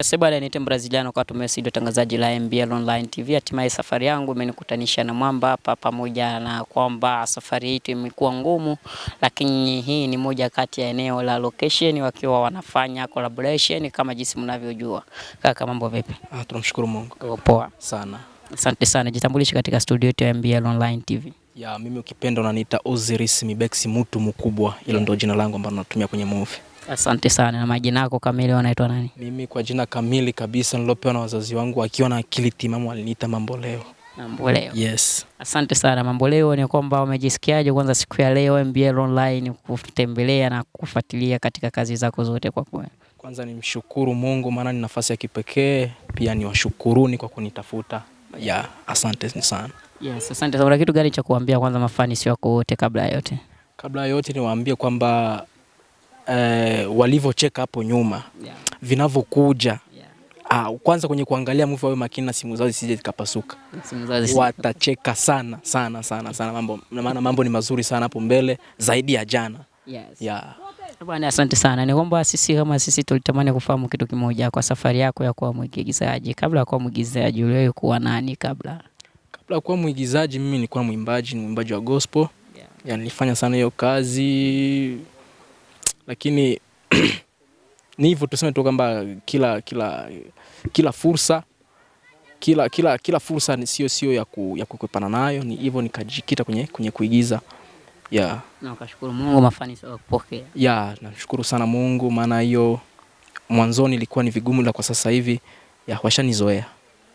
Yes, bwana ni Braziliano kwa tumesidio tangazaji la MBL Online TV. Hatimaye safari yangu imenikutanisha na Mwamba hapa, pamoja na kwamba safari yetu imekuwa ngumu, lakini hii ni moja kati ya eneo la location wakiwa wanafanya collaboration kama jinsi mnavyojua. Kaka, mambo vipi? Tunamshukuru Mungu. Poa Sana. Asante sana. Jitambulishe katika studio yetu ya MBL Online TV. Ya, mimi ukipenda unaniita Osiris Mibexi, mtu mkubwa. Hilo ndio jina langu ambalo natumia kwenye movie. Asante sana. Na majina yako kamili unaitwa nani? Mimi kwa jina kamili kabisa nilopewa na wazazi wangu akiwa na akili timamu waliniita Mamboleo. Mamboleo. Yes. Asante sana Mamboleo. Ni kwamba umejisikiaje kwanza siku ya leo MBL Online kutembelea na kufuatilia katika kazi zako zote kwa kweli? Kwanza nimshukuru Mungu maana ni nafasi ya kipekee, pia ni washukuruni kwa kunitafuta. Ya, asante sana. Yes, asante sana. Kitu gani cha kuambia kwanza mafanisi wako wote kabla ya yote? Kabla ya yote niwaambie kwamba walivyocheka hapo nyuma, vinavyokuja. Kwanza kwenye kuangalia movie wawe makini na simu zao zisije zikapasuka. Watacheka sana sana sana sana, mambo ni mazuri sana hapo mbele zaidi ya jana. Yes. Bwana asante sana. Ni kwamba sisi tulitamani kufahamu kitu kimoja kwa safari yako ya kuwa mwigizaji. Kabla ya kuwa mwigizaji uliwahi kuwa nani kabla? Kabla ya kuwa mwigizaji mimi nilikuwa mwimbaji wa gospel. Ya, nilifanya sana hiyo kazi. Lakini ni hivyo tuseme tu kwamba kila fursa fursa sio ya kukupana nayo, ni hivyo nikajikita kwenye kuigiza. Yeah. Na ukashukuru Mungu mafanisi wakupokea. Yeah, nashukuru sana Mungu maana hiyo mwanzoni ilikuwa ni vigumu, la kwa sasa hivi washanizoea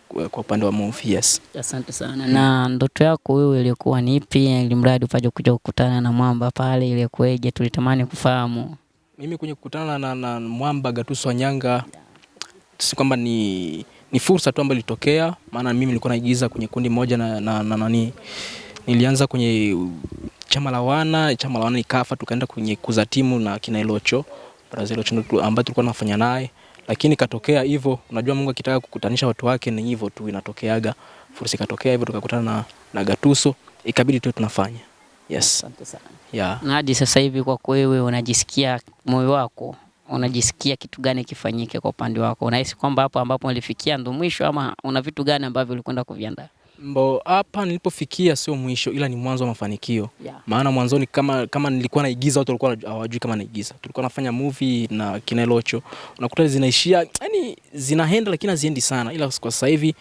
kwa upande wa movie. Yes. Asante sana. Na ndoto yako wewe ilikuwa ni ipi ili mradi upaje kuja kukutana na Mwamba pale, ile kueje tulitamani kufahamu? Mimi kwenye kukutana na Mwamba Gatuso Wanyanga, si kwamba ni fursa tu ambayo ilitokea, maana mimi nilikuwa naigiza kwenye kundi moja na nilianza kwenye chama la wana ikafa, tukaenda kwenye kuza timu na kina Elocho Brazil ambaye tulikuwa tunafanya naye, lakini katokea hivyo. Unajua Mungu akitaka kukutanisha watu wake ni hivyo tu inatokeaga. Fursa ikatokea hivyo tukakutana na Gatuso, ikabidi tu tunafanya. Yes. Asante sana. Yeah. Na hadi sasa hivi kwa wewe unajisikia, moyo wako unajisikia kitu gani kifanyike kwa upande wako? Unahisi kwamba hapo ambapo ulifikia ndo mwisho, ama una vitu gani ambavyo ulikwenda kuviandaa? Hapa nilipofikia sio mwisho, ila ni mwanzo wa mafanikio. Yeah. Maana mwanzoni kama nilikuwa naigiza, watu walikuwa hawajui kama naigiza. Tulikuwa nafanya movie na kina Elocho, unakuta zinaishia, yani zinaenda lakini haziendi sana. Ila kwa sasa hivi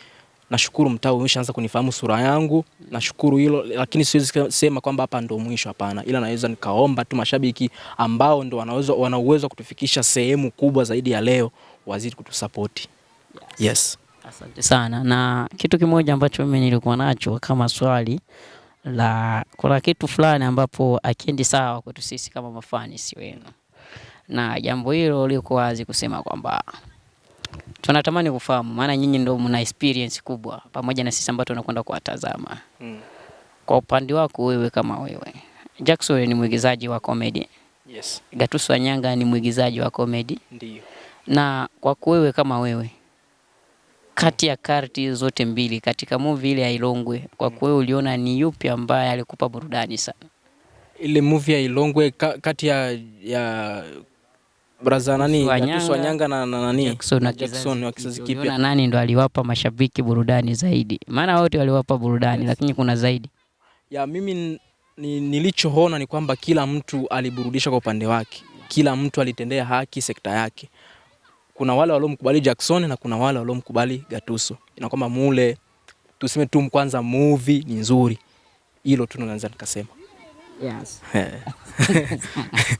nashukuru mtaa umeshaanza kunifahamu sura yangu. Nashukuru hilo, lakini siwezi sema kwamba hapa ndo mwisho, hapana. Ila naweza nikaomba tu mashabiki ambao ndo wana uwezo kutufikisha sehemu kubwa zaidi ya leo, wazidi kutusupport. Yes. Asante sana. Na kitu kimoja ambacho mimi nilikuwa nacho kama swali la, kuna kitu fulani ambapo akiendi sawa kwetu sisi kama mafanisi wenu, na jambo hilo liko wazi kusema kwamba tunatamani kufahamu, maana nyinyi ndio mna experience kubwa pamoja na sisi ambao tunakwenda kuwatazama. Kwa upande wako wewe kama wewe, Jackson ni mwigizaji wa comedy. Yes. Gatuso Wanyanga ni mwigizaji wa comedy. Ndio. Na kwa wewe kama wewe, kati ya karti zote mbili katika movie ile ya Ilongwe, kwa wewe uliona ni yupi ambaye alikupa burudani sana? Ile movie ya Ilongwe kati ya braza nani Gatuso Wanyanga na nani Jackson wa kizazi kipya, unaona nani ndo aliwapa mashabiki burudani zaidi? Maana wote waliwapa burudani. Yes. Lakini kuna zaidi. Ya, mimi nilichoona ni kwamba kila mtu aliburudisha kwa upande wake. Kila mtu alitendea haki sekta yake. Kuna wale waliomkubali Jackson na kuna wale waliomkubali Gatuso. Ina kwamba mule tuseme tu kwanza movie ni nzuri. Hilo tu naweza nikasema. Yes.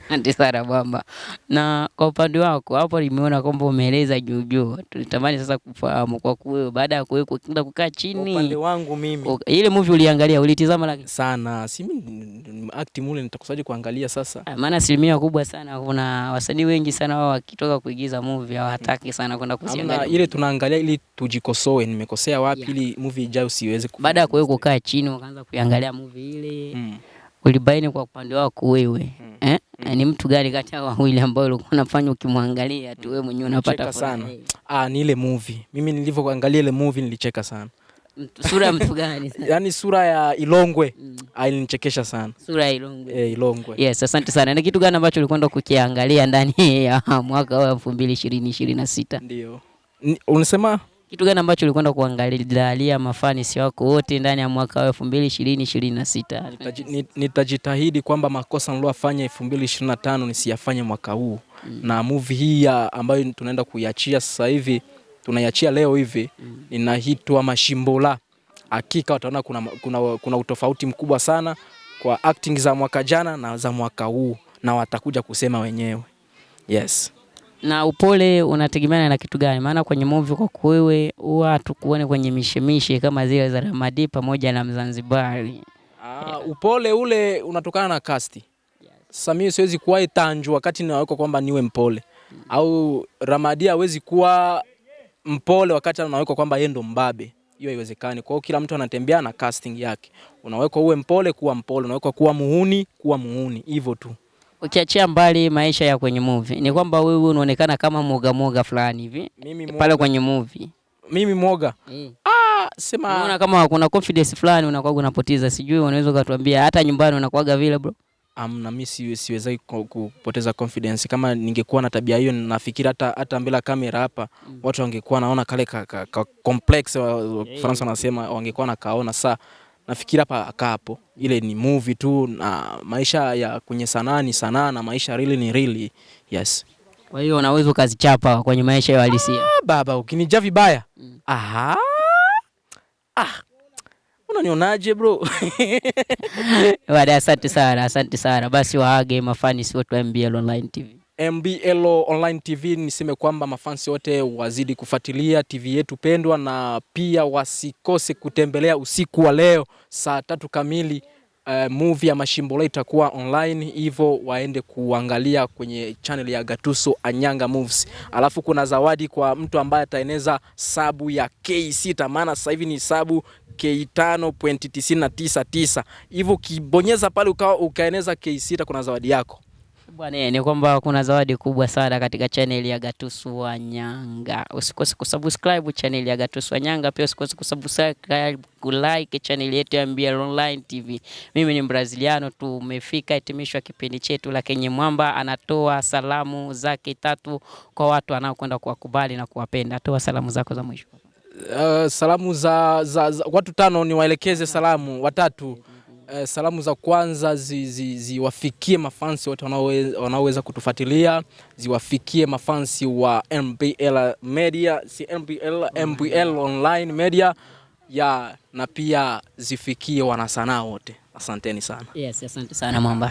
Asante sana Mwamba. Na kwa upande wako hapo nimeona kwamba umeeleza juu. Tulitamani sasa kufahamu kwa wewe, baada ya kwenda kukaa chini. Upande wangu mimi, ile movie uliangalia, ulitizama lakini sana. Si mimi act mule nitakusaje kuangalia sasa? Maana asilimia kubwa sana kuna wasanii wengi sana wao wakitoka kuigiza movie hawataki sana kwenda kuziangalia. Ile tunaangalia ili tujikosoe, nimekosea wapi, ili movie ijayo siweze kufanya. Baada ya kukaa chini ukaanza kuangalia movie ile, ulibaini kwa upande wako wewe ni mtu gani kati ya wawili ambao ulikuwa unafanya ukimwangalia tu wewe mwenyewe unapata sana? Ni ile movie. Mimi nilivyoangalia ile movie nilicheka sana. Sura ya mtu gani? Yaani sura ya Ilongwe ilinichekesha sana. Sura ya Ilongwe. Ilongwe. Yes, asante sana. Na kitu gani ambacho ulikwenda kukiangalia ndani ya mwaka wa 2026? Ndio. Unasema kitu gani ambacho ulikwenda kuangalia mafanisi wako wote ndani ya mwaka wa 2026? Nitajitahidi kwamba makosa niliyofanya 2025 nisiyafanye mwaka huu. Na movie hii ambayo tunaenda kuiachia sasa hivi, tunaiachia leo hivi, inaitwa Mashimbola. Hakika wataona kuna utofauti mkubwa sana kwa acting za mwaka jana na za mwaka huu, na watakuja kusema wenyewe. Yes. Na Upole unategemeana na kitu gani? Maana kwenye movie kwa wewe huwa tukuone kwenye mishemishe kama zile za Ramadi pamoja na Mzanzibari. Upole ule unatokana na cast. Sasa mimi siwezi kuwa Tanju wakati naweka kwamba niwe mpole. Au Ramadi hawezi kuwa mpole wakati anaweka kwamba yeye ndo mbabe. Hiyo haiwezekani. Kwa hiyo kila mtu anatembea na casting yake. Unaweka uwe mpole kuwa mpole, unaweka kuwa muhuni kuwa muhuni, hivyo tu. Ukiachia mbali maisha ya kwenye movie, ni kwamba wewe unaonekana kama mwoga fulani hivi pale kwenye movie. Mimi mwoga? Sema unaona kama kuna confidence fulani unakuwa unapoteza, sijui unaweza kutuambia hata nyumbani unakuaga vile bro? Na mimi siwezi kupoteza confidence. Kama ningekuwa na tabia hiyo, nafikiri hata mbele kamera hapa watu wangekuwa naona kale complex Faransa wanasema, wangekuwa nakaona. Saa nafikiri hapa hapo, ile ni movie tu, na maisha ya kwenye sanaa ni sanaa, na maisha really ni really. Yes. Kwa hiyo unaweza ukazichapa kwenye maisha ya halisia. Baba ukinijia vibaya. Unanionaje bro? Wada, asante sana. Basi waage mafanisi wote wa MBL Online TV. MBL Online TV, niseme kwamba mafansi wote wazidi kufuatilia TV yetu pendwa, na pia wasikose kutembelea usiku wa leo saa 3 kamili. Movie ya Mashimbola itakuwa online, hivyo waende kuangalia kwenye channel ya Gatuso Anyanga Movies. Alafu kuna zawadi kwa mtu ambaye ataeneza sabu ya K6, maana sasa hivi ni sabu K5.999. Hivyo kibonyeza pale ukaeneza K6, kuna zawadi yako. Bwana, ni kwamba kuna zawadi kubwa sana katika channel ya Gatuso Anyanga. Usikose kusubscribe channel ya Gatuso Anyanga, pia usikose kusubscribe, kulike channel yetu ya MBL Online TV. Mimi ni Braziliano, tumefika hitimisho ya kipindi chetu, lakini Mwamba anatoa salamu zake 3 kwa watu wanaokwenda kuwakubali na kuwapenda. Toa salamu zako za mwisho. Salamu za watu 5, ni waelekeze salamu watatu. Salamu za kwanza ziwafikie mafansi wote wanaoweza kutufuatilia, ziwafikie mafansi wa MBL Media, MBL Online Media na pia zifikie wanasanaa wote. Asanteni sana. Yes, asante sana Mwamba.